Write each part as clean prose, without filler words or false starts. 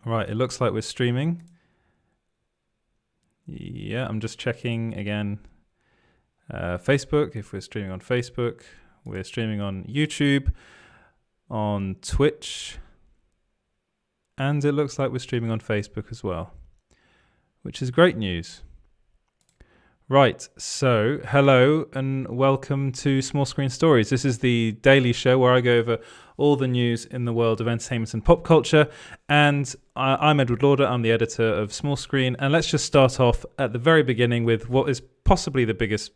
Right, it looks like we're streaming. Yeah, I'm just checking again. Facebook, if we're streaming on Facebook. We're streaming on YouTube, on Twitch, and it looks like we're streaming on Facebook as well, which is great news. Right, so hello and welcome to Small Screen Stories. This is the daily show where I go over all the news in the world of entertainment and pop culture. And I'm Edward Lauder, I'm the editor of Small Screen. And let's just start off at the very beginning with what is possibly the biggest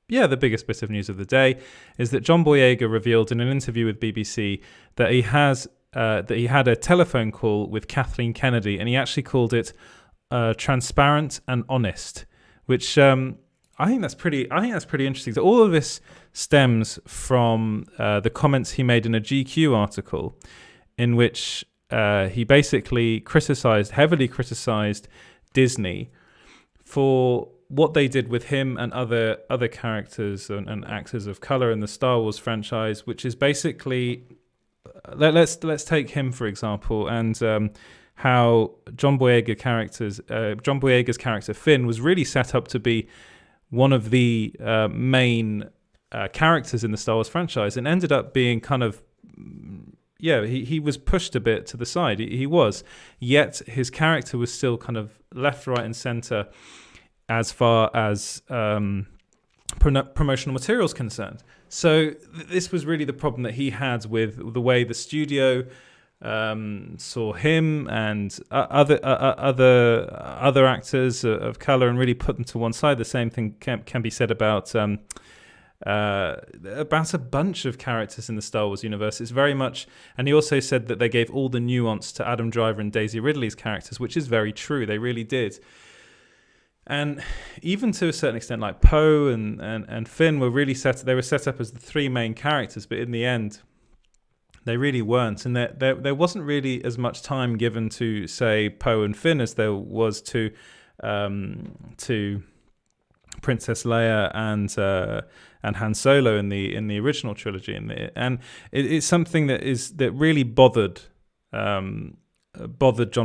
bit of news of the day, is that John Boyega revealed in an interview with BBC that he had a telephone call with Kathleen Kennedy, and he actually called it transparent and honest, which I think that's pretty interesting. So all of this stems from the comments he made in a GQ article, in which he basically heavily criticized Disney for what they did with him and other characters and actors of color in the Star Wars franchise, which is basically let's take him for example, and how John Boyega's character Finn was really set up to be one of the main characters in the Star Wars franchise, and ended up being kind of he was pushed a bit to the side. He was, yet his character was still kind of left, right, and center as far as promotional materials concerned. So this was really the problem that he had with the way the studio saw him and other actors of color, and really put them to one side. The same thing can be said about a bunch of characters in the Star Wars universe. It's very much, and he also said that they gave all the nuance to Adam Driver and Daisy Ridley's characters, which is very true. They really did. And even to a certain extent, like Poe and Finn were set up as the three main characters, but in the end, they really weren't. And there wasn't really as much time given to, say, Poe and Finn as there was to Princess Leia and Han Solo in the original trilogy. And it's something that really bothered John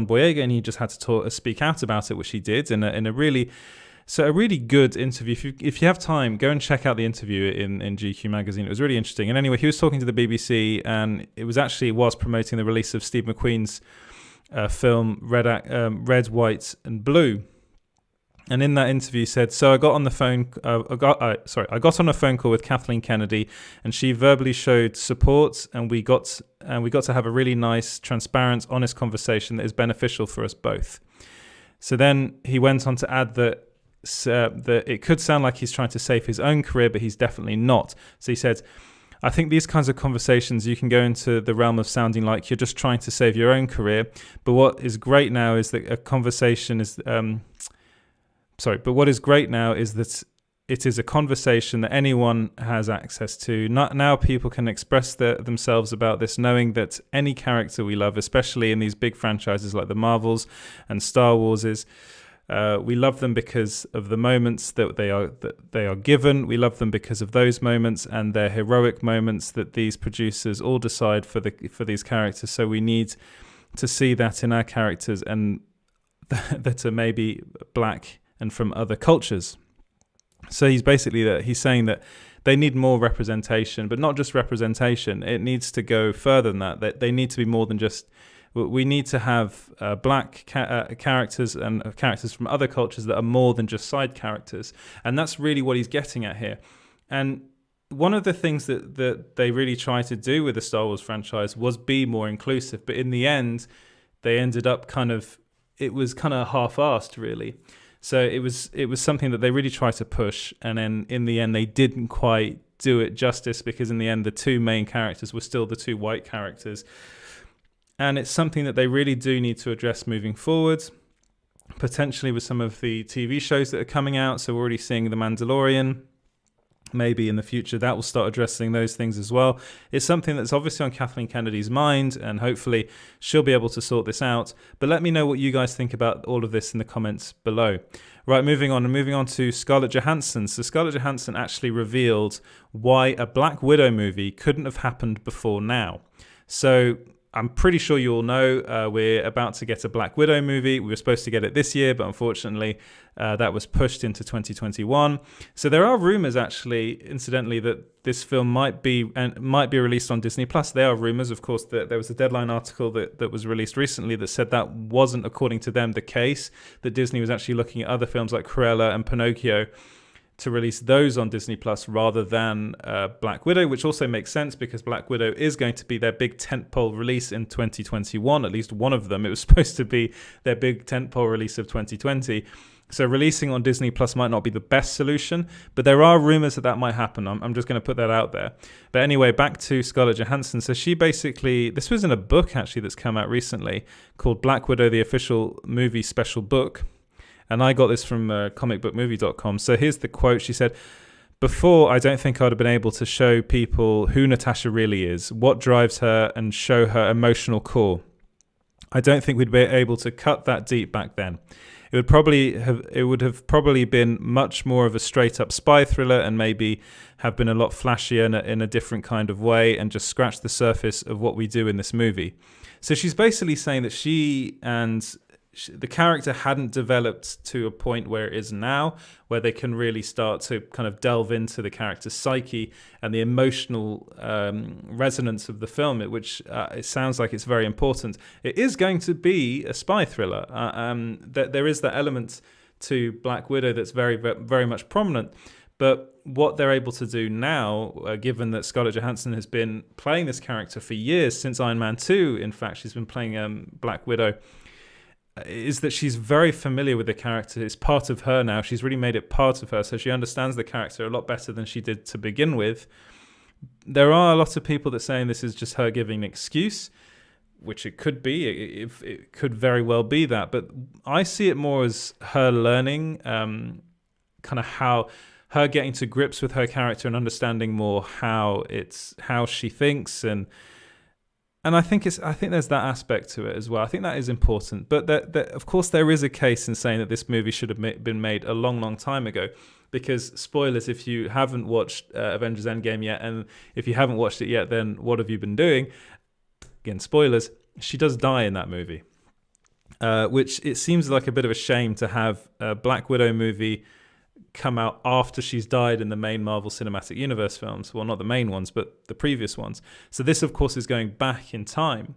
Boyega, and he just had to speak out about it, which he did in a really good interview. If you have time, go and check out the interview in GQ magazine. It was really interesting. And anyway, he was talking to the BBC, and it was promoting the release of Steve McQueen's film Red, White, and Blue. And in that interview, he said, "So I got on the phone. I got on a phone call with Kathleen Kennedy, and she verbally showed support, and we got to have a really nice, transparent, honest conversation that is beneficial for us both." So then he went on to add that it could sound like he's trying to save his own career, but he's definitely not. So he said, "I think these kinds of conversations, you can go into the realm of sounding like you're just trying to save your own career. But what is great now is that what is great now is that it is a conversation that anyone has access to. Now people can express themselves about this, knowing that any character we love, especially in these big franchises like the Marvels and Star Wars, we love them because of the moments that they are given. We love them because of those moments and their heroic moments that these producers all decide for these characters. So we need to see that in our characters, and that are maybe black and from other cultures." So he's saying that they need more representation, but not just representation. It needs to go further than that. That they need to be more than just. We need to have black characters and characters from other cultures that are more than just side characters, and that's really what he's getting at here. And one of the things that they really tried to do with the Star Wars franchise was be more inclusive, but in the end, they ended up it was kind of half-assed, really. So it was something that they really tried to push, and then in the end they didn't quite do it justice, because in the end the two main characters were still the two white characters. And it's something that they really do need to address moving forward, potentially with some of the TV shows that are coming out. So we're already seeing The Mandalorian. Maybe in the future that will start addressing those things as well. It's something that's obviously on Kathleen Kennedy's mind, and hopefully she'll be able to sort this out. But let me know what you guys think about all of this in the comments below. Right, moving on to Scarlett Johansson. So Scarlett Johansson actually revealed why a Black Widow movie couldn't have happened before now. So I'm pretty sure you all know we're about to get a Black Widow movie. We were supposed to get it this year, but unfortunately that was pushed into 2021. So there are rumors, actually, incidentally, that this film might be released on Disney Plus. There are rumors, of course, that there was a Deadline article that was released recently that said that wasn't, according to them, the case, that Disney was actually looking at other films like Cruella and Pinocchio to release those on Disney Plus rather than Black Widow, which also makes sense because Black Widow is going to be their big tentpole release in 2021, at least one of them. It was supposed to be their big tentpole release of 2020. So releasing on Disney Plus might not be the best solution, but there are rumors that might happen. I'm just going to put that out there. But anyway, back to Scarlett Johansson. So she basically, this was in a book actually that's come out recently called Black Widow, the Official Movie Special Book. And I got this from comicbookmovie.com. So here's the quote. She said, "Before, I don't think I'd have been able to show people who Natasha really is, what drives her, and show her emotional core. I don't think we'd be able to cut that deep back then. It would have probably been much more of a straight up spy thriller and maybe have been a lot flashier in a different kind of way and just scratch the surface of what we do in this movie." So she's basically saying that the character hadn't developed to a point where it is now, where they can really start to kind of delve into the character's psyche and the emotional resonance of the film, which it sounds like it's very important. It is going to be a spy thriller. There is that element to Black Widow that's very, very much prominent. But what they're able to do now, given that Scarlett Johansson has been playing this character for years, since Iron Man 2, in fact, she's been playing Black Widow, is that she's very familiar with the character. It's part of her now. She's really made it part of her, so she understands the character a lot better than she did to begin with. There are a lot of people that are saying this is just her giving an excuse, which it could be. It could very well be that. But I see it more as her learning, kind of how her getting to grips with her character and understanding more how she thinks and I think there's that aspect to it as well. I think that is important. But of course, there is a case in saying that this movie should have been made a long, long time ago. Because, spoilers, if you haven't watched Avengers Endgame yet, and if you haven't watched it yet, then what have you been doing? Again, spoilers, she does die in that movie. Which it seems like a bit of a shame to have a Black Widow movie come out after she's died in the main Marvel Cinematic Universe films. Well, not the main ones, but the previous ones. So this, of course, is going back in time.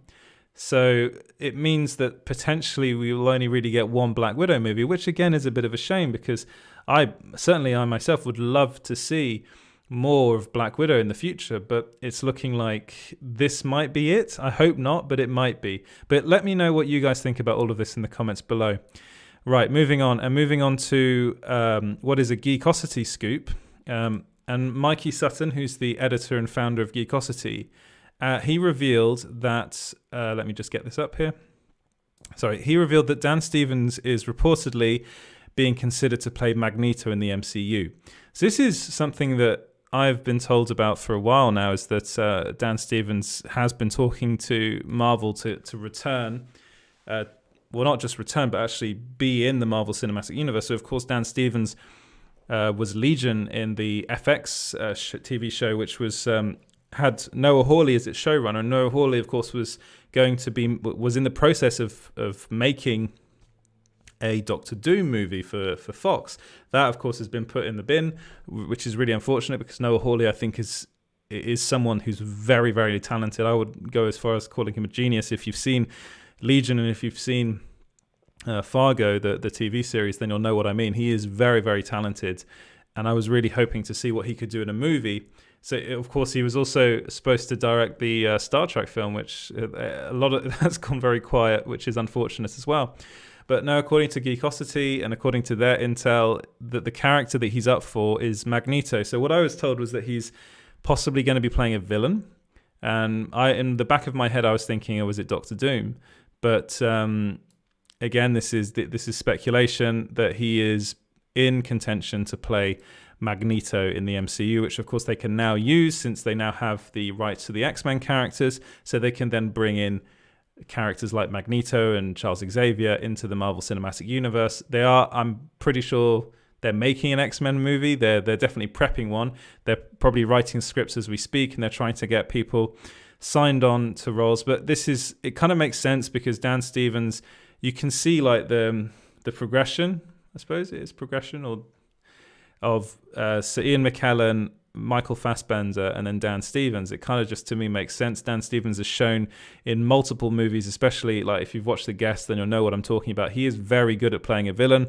So it means that potentially we will only really get one Black Widow movie, which again is a bit of a shame because I myself would love to see more of Black Widow in the future, but it's looking like this might be it. I hope not, but it might be. But let me know what you guys think about all of this in the comments below. Right, moving on to what is a Geekosity scoop. And Mikey Sutton, who's the editor and founder of Geekosity, he revealed that, let me just get this up here. He revealed that Dan Stevens is reportedly being considered to play Magneto in the MCU. So this is something that I've been told about for a while now, is that Dan Stevens has been talking to Marvel to return, well, not just return, but actually be in the Marvel Cinematic Universe. So, of course, Dan Stevens was Legion in the FX TV show, which was had Noah Hawley as its showrunner. And Noah Hawley, of course, was in the process of making a Doctor Doom movie for Fox. That, of course, has been put in the bin, which is really unfortunate because Noah Hawley, I think, is someone who's very, very talented. I would go as far as calling him a genius. If you've seen Legion and if you've seen Fargo, the TV series, then you'll know what I mean. He is very, very talented, and I was really hoping to see what he could do in a movie. So, of course, he was also supposed to direct the Star Trek film, which a lot of that's gone very quiet, which is unfortunate as well. But no, according to Geekosity and according to their intel, that the character that he's up for is Magneto. So what I was told was that he's possibly going to be playing a villain. And in the back of my head, I was thinking, was it Doctor Doom? But again, this is speculation that he is in contention to play Magneto in the MCU, which of course they can now use since they now have the rights to the X-Men characters, so they can then bring in characters like Magneto and Charles Xavier into the Marvel Cinematic Universe. I'm pretty sure they're making an X-Men movie. They're definitely prepping one. They're probably writing scripts as we speak, and they're trying to get people signed on to roles. But it kind of makes sense because Dan Stevens, you can see like the progression, I suppose it is progression, or of Sir Ian McKellen, Michael Fassbender, and then Dan Stevens. It kind of just, to me, makes sense. Dan Stevens is shown in multiple movies, especially like if you've watched The Guest, then you'll know what I'm talking about. He is very good at playing a villain.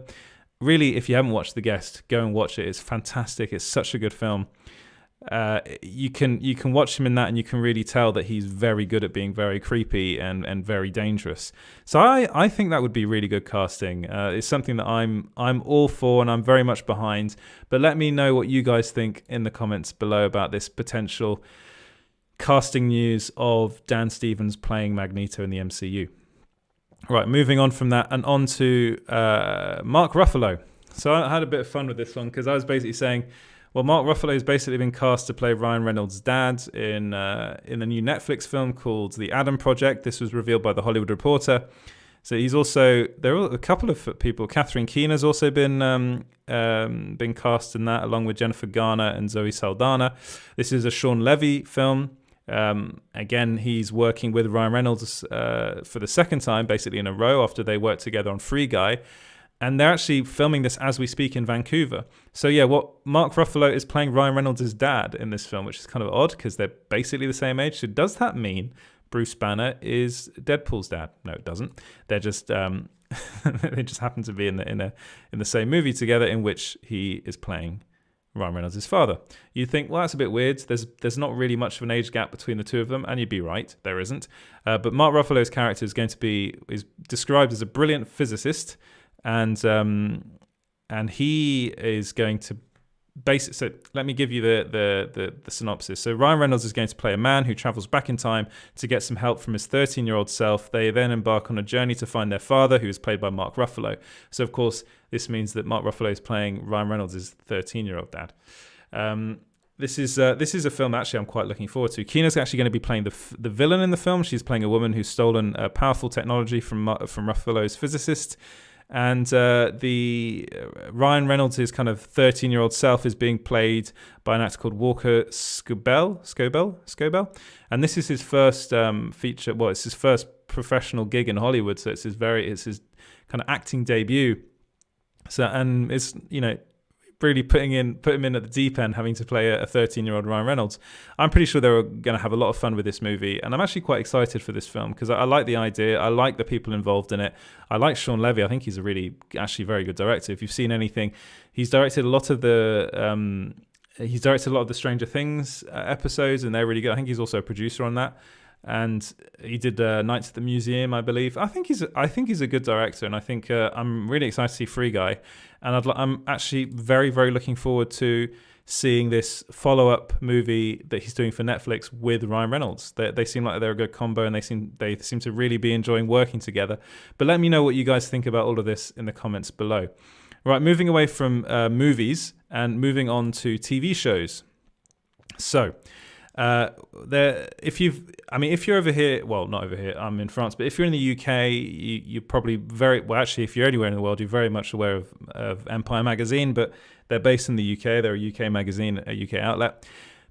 Really, if you haven't watched The Guest, go and watch it. It's fantastic. It's such a good film. You can watch him in that, and you can really tell that he's very good at being very creepy and very dangerous. So I think that would be really good casting. It's something that I'm all for, and I'm very much behind. But let me know what you guys think in the comments below about this potential casting news of Dan Stevens playing Magneto in the MCU. Right, moving on from that and on to Mark Ruffalo. So I had a bit of fun with this one because I was basically saying, well, Mark Ruffalo has basically been cast to play Ryan Reynolds' dad in a new Netflix film called The Adam Project. This was revealed by The Hollywood Reporter. So he's also, there are a couple of people. Kathleen Kennedy has also been cast in that, along with Jennifer Garner and Zoe Saldana. This is a Sean Levy film. Again, he's working with Ryan Reynolds for the second time, basically in a row, after they worked together on Free Guy. And they're actually filming this as we speak in Vancouver. So yeah, what Mark Ruffalo is playing Ryan Reynolds' dad in this film, which is kind of odd because they're basically the same age. So does that mean Bruce Banner is Deadpool's dad? No, it doesn't. They're just they just happen to be in the same movie together, in which he is playing Ryan Reynolds' father. You'd think, well, that's a bit weird. There's not really much of an age gap between the two of them, and you'd be right, there isn't. But Mark Ruffalo's character is described as a brilliant physicist, and he is going to so let me give you the synopsis. So Ryan Reynolds is going to play a man who travels back in time to get some help from his 13-year-old self. They then embark on a journey to find their father, who is played by Mark Ruffalo. So of course, this means that Mark Ruffalo is playing Ryan Reynolds' 13-year-old dad. This is a film actually I'm quite looking forward to. Keena's actually going to be playing the villain in the film. She's playing a woman who's stolen powerful technology from Ruffalo's physicist. And the Ryan Reynolds' kind of 13-year-old self is being played by an actor called Walker Scobell. And this is his first feature. Well, it's his first professional gig in Hollywood. So it's his kind of acting debut. So, and it's, really putting him in at the deep end, having to play a 13-year-old Ryan Reynolds. I'm pretty sure they're going to have a lot of fun with this movie, and I'm actually quite excited for this film because I like the idea. I like the people involved in it. I like Sean Levy. I think he's actually very good director. If you've seen anything, he's directed a lot of the Stranger Things episodes, and they're really good. I think he's also a producer on that. And he did Nights at the Museum, I believe. I think he's a good director, and I think I'm really excited to see Free Guy. And I'm actually very, very looking forward to seeing this follow-up movie that he's doing for Netflix with Ryan Reynolds. They seem like they're a good combo, and they seem to really be enjoying working together. But let me know what you guys think about all of this in the comments below. Right, moving away from movies and moving on to TV shows. So. If you're over here, well, not over here, I'm in France, but if you're in the UK, you're probably if you're anywhere in the world, you're very much aware of Empire magazine, but they're based in the UK. They're a UK magazine, a UK outlet.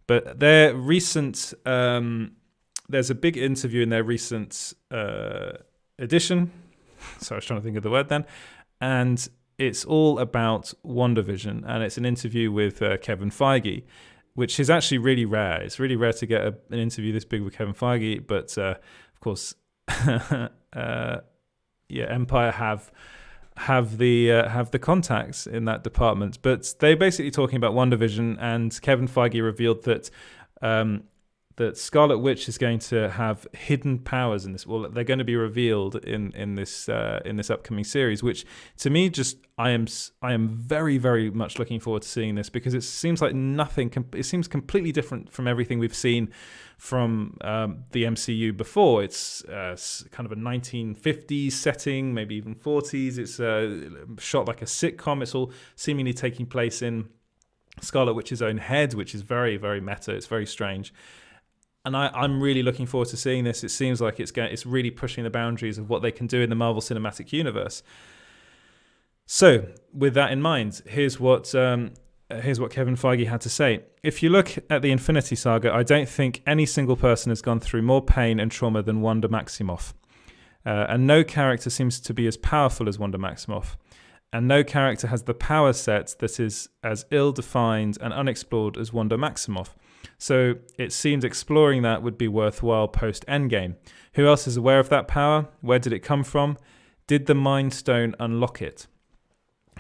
But their recent, there's a big interview in their recent edition. So I was trying to think of the word then. And it's all about WandaVision, and it's an interview with Kevin Feige, which is actually really rare. It's really rare to get an interview this big with Kevin Feige, but of course, Empire have the contacts in that department. But they're basically talking about WandaVision, and Kevin Feige revealed that that Scarlet Witch is going to have hidden powers in this. Well, they're going to be revealed in this upcoming series, which to me I am very, very much looking forward to seeing this, because it seems like it seems completely different from everything we've seen from the MCU before. It's kind of a 1950s setting, maybe even 40s. It's shot like a sitcom. It's all seemingly taking place in Scarlet Witch's own head, which is very, very meta. It's very strange. And I'm really looking forward to seeing this. It seems like it's really pushing the boundaries of what they can do in the Marvel Cinematic Universe. So, with that in mind, here's what here's what Kevin Feige had to say. If you look at the Infinity Saga, I don't think any single person has gone through more pain and trauma than Wanda Maximoff. And no character seems to be as powerful as Wanda Maximoff. And no character has the power set that is as ill-defined and unexplored as Wanda Maximoff. So it seems exploring that would be worthwhile post-Endgame. Who else is aware of that power? Where did it come from? Did the Mind Stone unlock it?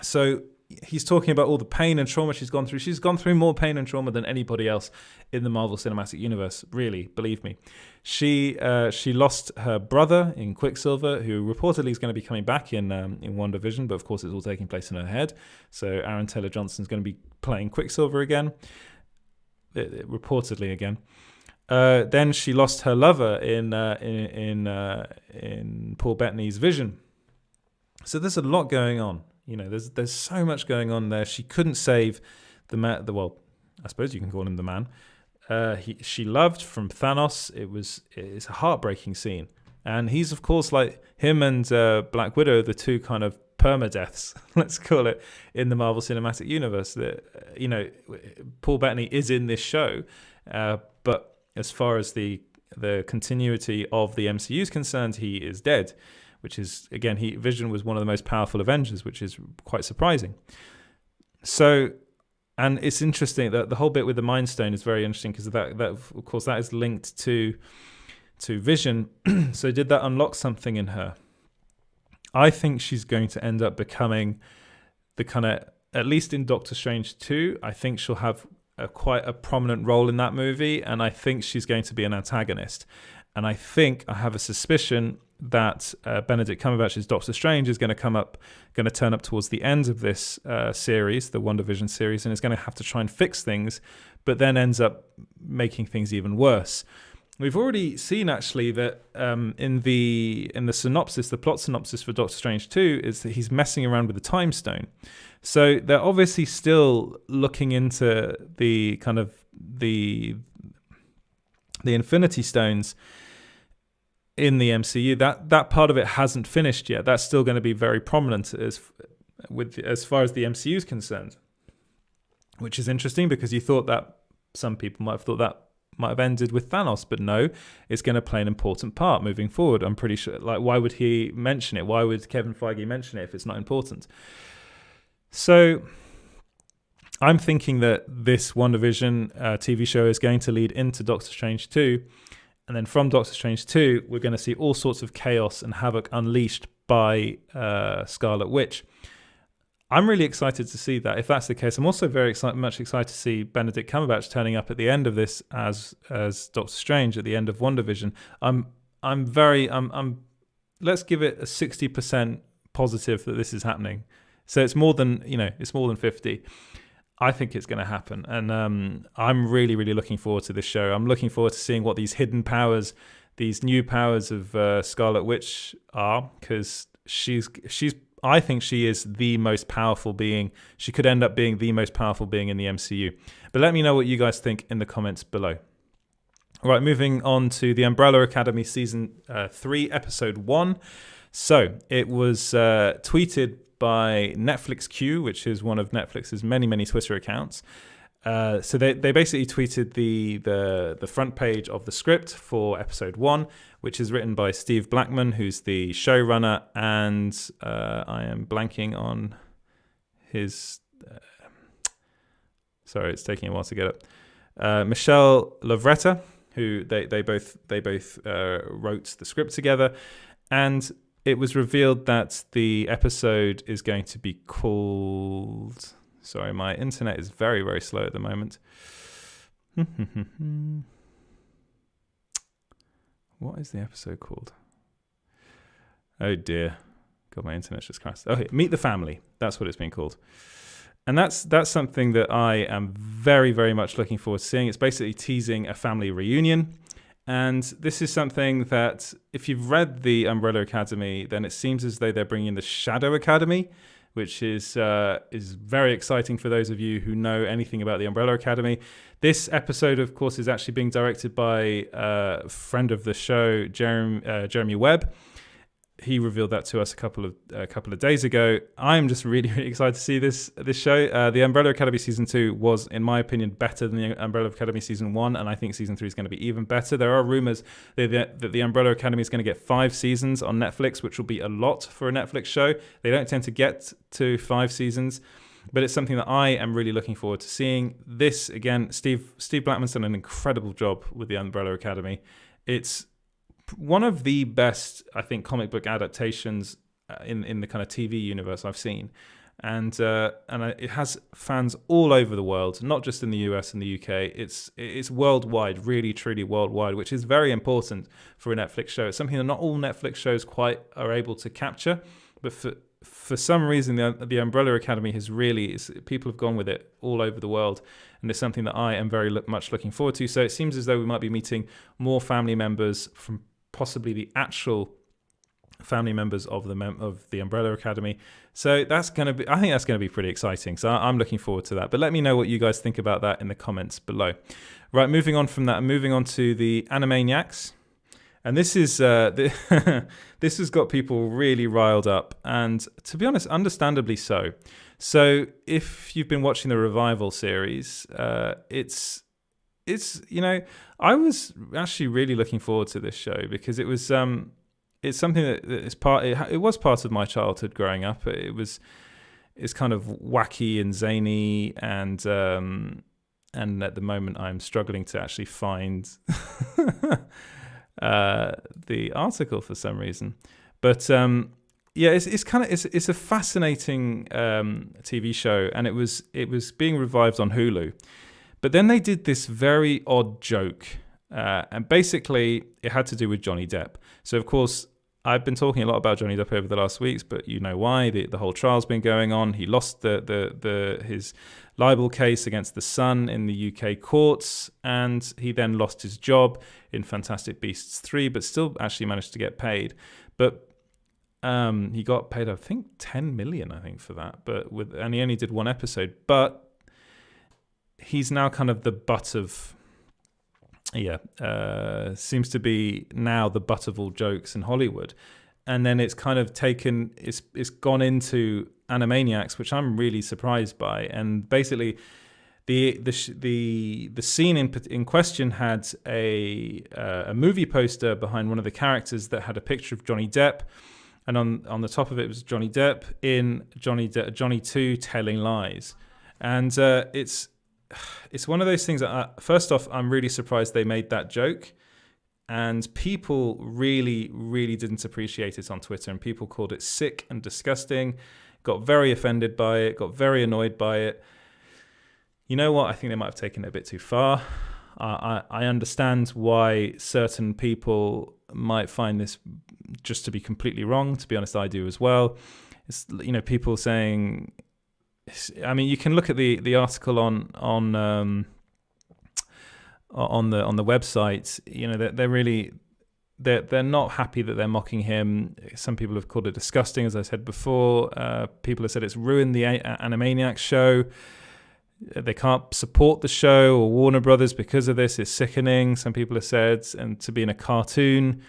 So he's talking about all the pain and trauma she's gone through. She's gone through more pain and trauma than anybody else in the Marvel Cinematic Universe, really, believe me. She lost her brother in Quicksilver, who reportedly is going to be coming back in WandaVision, but of course it's all taking place in her head. So Aaron Taylor-Johnson's going to be playing Quicksilver again, reportedly again. Then she lost her lover in Paul Bettany's Vision. So there's a lot going on. You know, there's so much going on there. She couldn't save the man. Well, I suppose you can call him the man. She loved from Thanos. It's a heartbreaking scene, and he's of course like him and Black Widow, the two kind of permadeaths, let's call it, in the Marvel Cinematic Universe. That Paul Bettany is in this show, but as far as the continuity of the MCU is concerned, he is dead. Which is, again, Vision was one of the most powerful Avengers, which is quite surprising. So, and it's interesting that the whole bit with the Mind Stone is very interesting because that of course, that is linked to Vision. So did that unlock something in her? I think she's going to end up becoming the kind of, at least in Doctor Strange 2, I think she'll have quite a prominent role in that movie, and I think she's going to be an antagonist. And I have a suspicion that Benedict Cumberbatch's Doctor Strange is going to turn up towards the end of this series, the WandaVision series, and is going to have to try and fix things, but then ends up making things even worse. We've already seen actually that in the synopsis, the plot synopsis for Doctor Strange 2 is that he's messing around with the Time Stone. So they're obviously still looking into the kind of the Infinity Stones in the MCU. That part of it hasn't finished yet. That's still going to be very prominent as far as the MCU is concerned, which is interesting because you thought that some people might have thought that might have ended with Thanos, but no, it's going to play an important part moving forward. I'm pretty sure. Like, why would he mention it? Why would Kevin Feige mention it if it's not important? So I'm thinking that this WandaVision TV show is going to lead into Doctor Strange 2. And then from Doctor Strange 2, we're going to see all sorts of chaos and havoc unleashed by Scarlet Witch. I'm really excited to see that. If that's the case, I'm also very much excited to see Benedict Cumberbatch turning up at the end of this as Doctor Strange at the end of WandaVision. Let's give it a 60% positive that this is happening. So it's more than 50. I think it's going to happen. And I'm really, really looking forward to this show. I'm looking forward to seeing what these hidden powers, these new powers of Scarlet Witch are, because I think she is the most powerful being. She could end up being the most powerful being in the MCU. But let me know what you guys think in the comments below. All right, moving on to the Umbrella Academy Season 3, Episode 1. So it was tweeted by Netflix Q, which is one of Netflix's many, many Twitter accounts. So they basically tweeted the front page of the script for episode 1, which is written by Steve Blackman, who's the showrunner, and I am blanking on his... sorry, it's taking a while to get up. Michelle Lovretta, who they both wrote the script together, and it was revealed that the episode is going to be called... Sorry, my internet is very, very slow at the moment. What is the episode called? Oh dear. God, my internet's just crashed. Okay, Meet the Family. That's what it's been called. And that's something that I am very, very much looking forward to seeing. It's basically teasing a family reunion. And this is something that, if you've read the Umbrella Academy, then it seems as though they're bringing the Shadow Academy, which is very exciting for those of you who know anything about the Umbrella Academy. This episode, of course, is actually being directed by a friend of the show, Jeremy Webb. he revealed that to us a couple of days ago. I'm just really, really excited to see this show. The Umbrella Academy season 2 was, in my opinion, better than the Umbrella Academy season 1, and I think season 3 is going to be even better. There are rumors that the Umbrella Academy is going to get 5 seasons on Netflix, which will be a lot for a Netflix show. They don't tend to get to 5 seasons, but it's something that I am really looking forward to seeing. This, again, Steve Blackman's done an incredible job with the Umbrella Academy. It's one of the best, I think, comic book adaptations in the kind of TV universe I've seen, and it has fans all over the world, not just in the US and the UK. It's worldwide, really, truly worldwide, which is very important for a Netflix show. It's something that not all Netflix shows quite are able to capture, but for some reason, the Umbrella Academy has really, people have gone with it all over the world, and it's something that I am very much looking forward to. So it seems as though we might be meeting more family members from possibly the actual family members of the Umbrella Academy. So I think that's going to be pretty exciting. So I'm looking forward to that. But let me know what you guys think about that in the comments below. Right, moving on from that, moving on to the Animaniacs. And this is this has got people really riled up, and to be honest, understandably so. So if you've been watching the Revival series, it's I was actually really looking forward to this show because it was it's something that is it was part of my childhood growing up. It's kind of wacky and zany, and at the moment I'm struggling to actually find the article for some reason, but it's a fascinating TV show, and it was being revived on Hulu. But then they did this very odd joke, and basically it had to do with Johnny Depp. So, of course, I've been talking a lot about Johnny Depp over the last weeks, but you know why. The whole trial's been going on. He lost his libel case against The Sun in the UK courts, and he then lost his job in Fantastic Beasts 3, but still actually managed to get paid. But he got paid, I think, 10 million, for that. And he only did one episode. But he's now kind of the butt of, seems to be now the butt of all jokes in Hollywood. And then it's kind of it's gone into Animaniacs, which I'm really surprised by. And basically, the scene in question had a movie poster behind one of the characters that had a picture of Johnny Depp, and on the top of it was Johnny Depp in Johnny 2 Telling Lies. And it's one of those things that, first off, I'm really surprised they made that joke. And people really, really didn't appreciate it on Twitter. And people called it sick and disgusting, got very offended by it, got very annoyed by it. You know what? I think they might have taken it a bit too far. I understand why certain people might find this just to be completely wrong. To be honest, I do as well. It's, people saying... you can look at the article on the website. They're not happy that they're mocking him. Some people have called it disgusting, as I said before. People have said it's ruined the Animaniacs show. They can't support the show or Warner Brothers because of this. It's sickening, some people have said, and to be in a cartoon.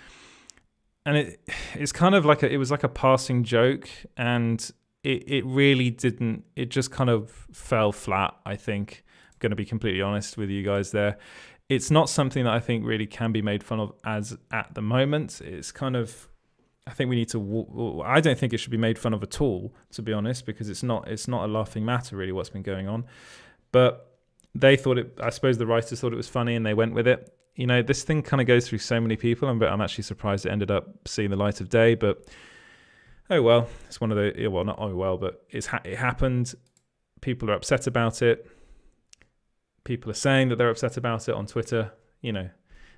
And it's kind of like it was like a passing joke, and it really didn't. It just kind of fell flat, I think. I'm going to be completely honest with you guys there. It's not something that I think really can be made fun of as at the moment. It's kind of, I think we need to. I don't think it should be made fun of at all, to be honest, because it's not a laughing matter really what's been going on. But they thought it. I suppose the writers thought it was funny and they went with it. This thing kind of goes through so many people, but I'm actually surprised it ended up seeing the light of day. But oh well, it's one of the. Well, not oh well, but it happened. People are upset about it. People are saying that they're upset about it on Twitter.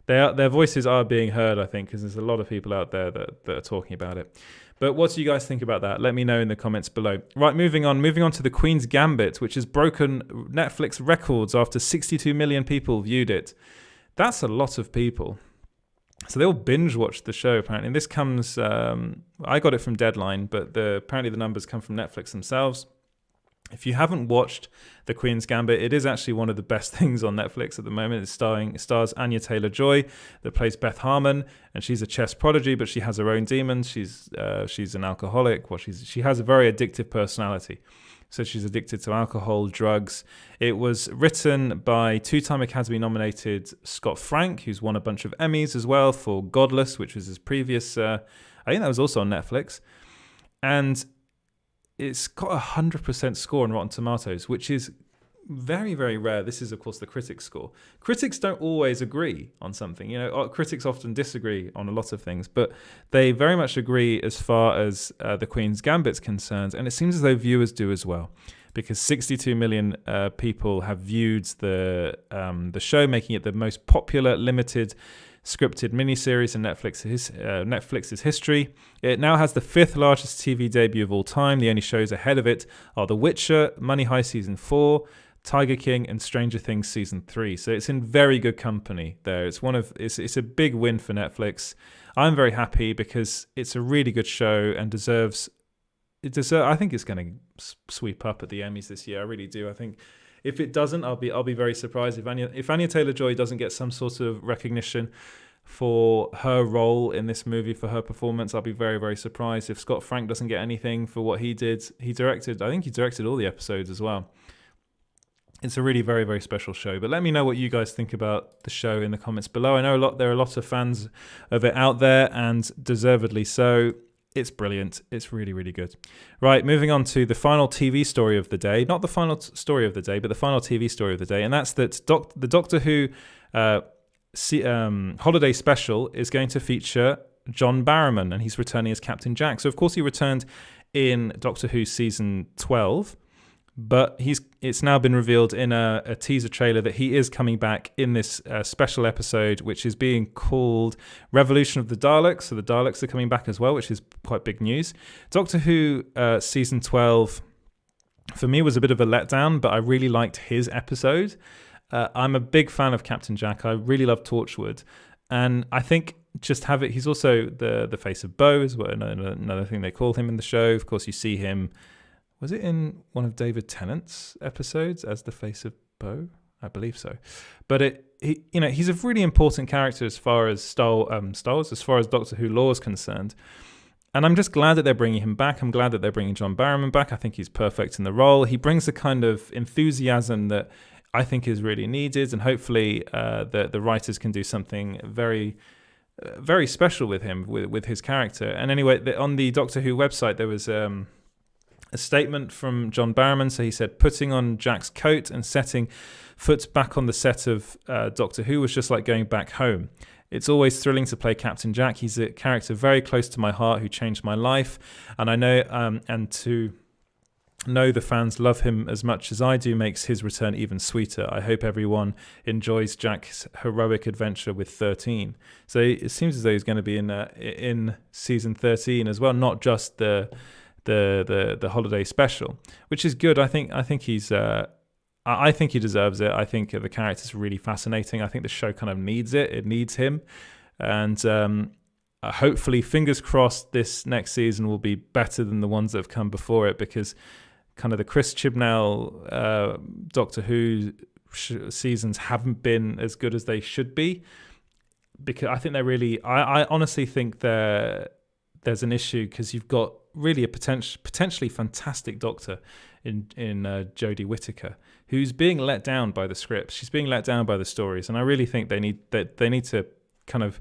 Their voices are being heard, I think, because there's a lot of people out there that are talking about it. But what do you guys think about that? Let me know in the comments below. Right, moving on to The Queen's Gambit, which has broken Netflix records after 62 million people viewed it. That's a lot of people. So they all binge watched the show, apparently. And this comes, I got it from Deadline, but apparently the numbers come from Netflix themselves. If you haven't watched The Queen's Gambit, it is actually one of the best things on Netflix at the moment. It stars Anya Taylor-Joy, that plays Beth Harmon, and she's a chess prodigy, but she has her own demons. She's an alcoholic. Well, she has a very addictive personality. So she's addicted to alcohol, drugs. It was written by two-time Academy-nominated Scott Frank, who's won a bunch of Emmys as well for Godless, which was his previous... I think that was also on Netflix. And it's got 100% score on Rotten Tomatoes, which is very, very rare. This is, of course, the critics' score. Critics don't always agree on something. Critics often disagree on a lot of things, but they very much agree as far as The Queen's Gambit's concerned, and it seems as though viewers do as well, because 62 million people have viewed the show, making it the most popular limited scripted miniseries in Netflix's history. It now has the 5th largest TV debut of all time. The only shows ahead of it are The Witcher, Money Heist Season 4, Tiger King, and Stranger Things Season 3. So it's in very good company there. It's a big win for Netflix. I'm very happy because it's a really good show and I think it's going to sweep up at the Emmys this year. I really do. I think if it doesn't, I'll be very surprised. If Anya Taylor-Joy doesn't get some sort of recognition for her role in this movie, for her performance, I'll be very, very surprised. If Scott Frank doesn't get anything for what he did, I think he directed all the episodes as well. It's a really very, very special show. But let me know what you guys think about the show in the comments below. I know there are a lot of fans of it out there, and deservedly so. It's brilliant. It's really, really good. Right, moving on to the final TV story of the day. Not the final story of the day, but the final TV story of the day. And that's that the Doctor Who holiday special is going to feature John Barrowman, and he's returning as Captain Jack. So, of course, he returned in Doctor Who Season 12. But it's now been revealed in a teaser trailer that he is coming back in this special episode, which is being called Revolution of the Daleks. So the Daleks are coming back as well, which is quite big news. Doctor Who Season 12, for me, was a bit of a letdown, but I really liked his episode. I'm a big fan of Captain Jack. I really love Torchwood. And I think he's also the face of Bo, is another thing they call him in the show. Of course, you see him... Was it in one of David Tennant's episodes as the face of Bo? I believe so. But he's a really important character as far as Star Wars, as far as Doctor Who lore is concerned. And I'm just glad that they're bringing him back. I'm glad that they're bringing John Barrowman back. I think he's perfect in the role. He brings the kind of enthusiasm that I think is really needed, and hopefully the writers can do something very, very special with him, with his character. And anyway, on the Doctor Who website, there was... a statement from John Barrowman. So he said, putting on Jack's coat and setting foot back on the set of Doctor Who was just like going back home. It's always thrilling to play Captain Jack. He's a character very close to my heart who changed my life. And I know, and to know the fans love him as much as I do makes his return even sweeter. I hope everyone enjoys Jack's heroic adventure with 13. So it seems as though he's going to be in season 13 as well, not just the holiday special, which is good. I think he's I think he deserves it. I think the character's really fascinating. I think the show kind of needs it. It needs him, and hopefully, fingers crossed, this next season will be better than the ones that have come before it, because kind of the Chris Chibnall Doctor Who seasons haven't been as good as they should be, because I think they're really I honestly think there's an issue, because you've got really a potentially fantastic Doctor in Jodie Whittaker, who's being let down by the scripts. She's being let down by the stories, and I really think they need to kind of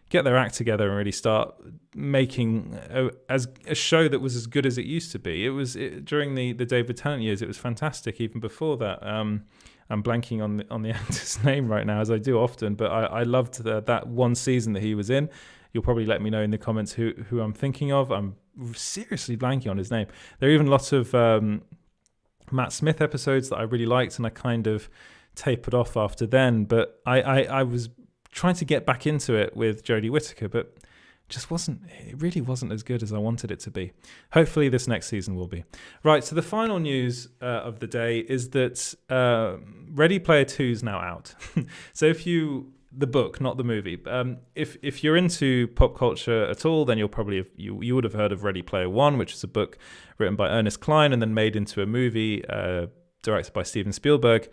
get their act together and really start making a show that was as good as it used to be. During the David Tennant years, it was fantastic. Even before that, I'm blanking on the actor's name right now, as I do often, but I loved that one season that he was in. You'll probably let me know in the comments who I'm thinking of. I'm seriously blanking on his name. There are even lots of Matt Smith episodes that I really liked, and I kind of tapered off after then. But I was trying to get back into it with Jodie Whittaker, but it really wasn't as good as I wanted it to be. Hopefully this next season will be. Right, so the final news of the day is that Ready Player 2 is now out. So if you the book, not the movie. If you're into pop culture at all, then you'll probably you would have heard of Ready Player One, which is a book written by Ernest Cline and then made into a movie directed by Steven Spielberg.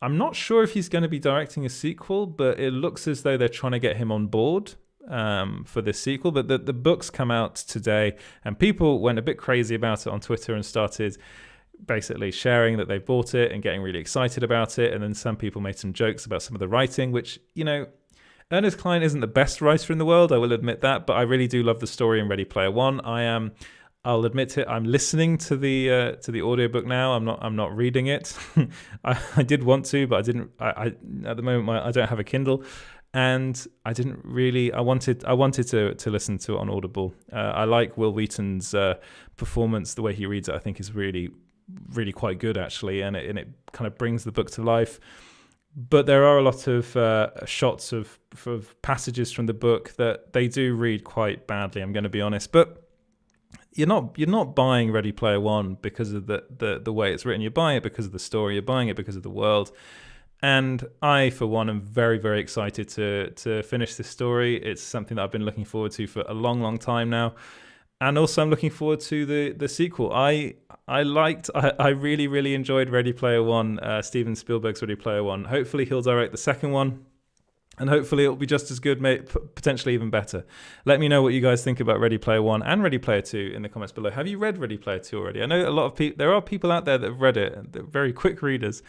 I'm not sure if he's going to be directing a sequel, but it looks as though they're trying to get him on board for this sequel. But the book's come out today, and people went a bit crazy about it on Twitter and started basically sharing that they bought it and getting really excited about it. And then some people made some jokes about some of the writing, which, Ernest Cline isn't the best writer in the world, I will admit that, but I really do love the story in Ready Player One. I'll admit it, I'm listening to the audiobook now. I'm not reading it. I did want to, but I didn't. I at the moment I don't have a Kindle, and I didn't really. I wanted to listen to it on Audible. I like Will Wheaton's performance. The way he reads it, I think, is really quite good actually, and it kind of brings the book to life. But there are a lot of shots of passages from the book that they do read quite badly, I'm going to be honest. But you're not buying Ready Player One because of the way it's written. You're buying it because of the story. You're buying it because of the world. And I, for one, am very, very excited to finish this story. It's something that I've been looking forward to for a long, long time now. And also I'm looking forward to the sequel. I really, really enjoyed Ready Player One, Steven Spielberg's Ready Player One. Hopefully he'll direct the second one, and hopefully it'll be just as good, potentially even better. Let me know what you guys think about Ready Player One and Ready Player Two in the comments below. Have you read Ready Player Two already? I know a lot of people. There are people out there that have read it. They're very quick readers,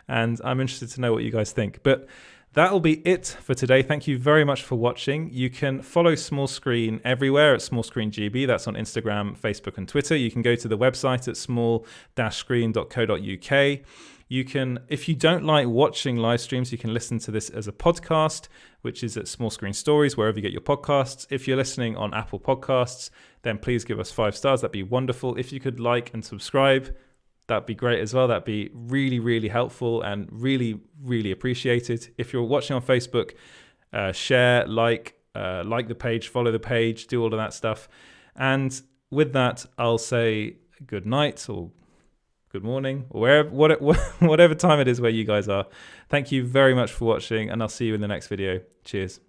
and I'm interested to know what you guys think. But that'll be it for today. Thank you very much for watching. You can follow Small Screen everywhere at Small Screen GB. That's on Instagram, Facebook, and Twitter. You can go to the website at small-screen.co.uk. You can, if you don't like watching live streams, you can listen to this as a podcast, which is at Small Screen Stories, wherever you get your podcasts. If you're listening on Apple Podcasts, then please give us 5 stars. That'd be wonderful. If you could like and subscribe, that'd be great as well. That'd be really, really helpful and really, really appreciated. If you're watching on Facebook, share, like the page, follow the page, do all of that stuff. And with that, I'll say good night or good morning, or whatever time it is where you guys are. Thank you very much for watching, and I'll see you in the next video. Cheers.